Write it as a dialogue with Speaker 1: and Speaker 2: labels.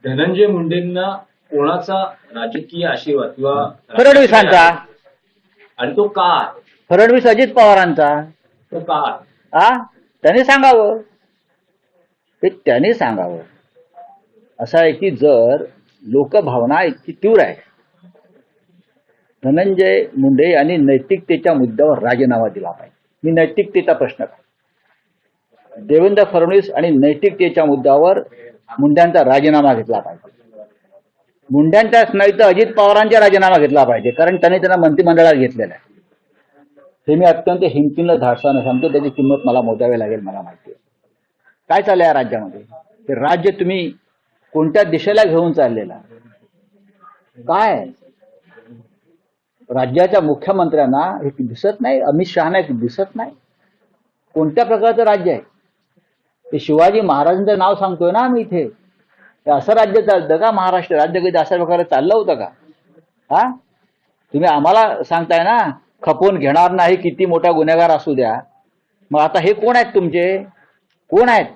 Speaker 1: धनंजय मुंडेंना कोणाचा राजकीय आशीर्वाद किंवा
Speaker 2: फडणवीसांचा.
Speaker 1: आणि तो का?
Speaker 2: फडणवीस अजित पवारांचा.
Speaker 1: तो का?
Speaker 2: हा, त्यांनी सांगावं, ते त्यांनी सांगावं. असं आहे की जर लोकभावना इतकी तीव्र आहे, धनंजय मुंडे यांनी नैतिकतेच्या मुद्द्यावर राजीनामा दिला पाहिजे. मी नैतिकतेचा प्रश्न करतो. देवेंद्र फडणवीस आणि नैतिकतेच्या मुद्द्यावर मुंड्यांचा राजीनामा घेतला पाहिजे. मुंड्यांचाच नाही तर अजित पवारांचा राजीनामा घेतला पाहिजे, कारण त्यांना मंत्रिमंडळात घेतलेला आहे. हे मी अत्यंत हिमतीनं धाडसानं सांगतो, त्याची किंमत मला मोजावी लागेल. मला माहिती आहे काय चाललंय या राज्यामध्ये. हे राज्य तुम्ही कोणत्या दिशेला घेऊन चाललेला काय? राज्याच्या मुख्यमंत्र्यांना हे दिसत नाही, अमित शहाना दिसत नाही कोणत्या प्रकारचं राज्य आहे ते. शिवाजी महाराजांचं नाव सांगतोय ना आम्ही इथे. असं राज्य चालतं का? महाराष्ट्र राज्य कधी अशा प्रकारे चाललं होतं का? हा, तुम्ही आम्हाला सांगताय ना खपवून घेणार नाही, किती मोठा गुन्हेगार असू द्या. मग आता हे कोण आहेत तुमचे? कोण आहेत?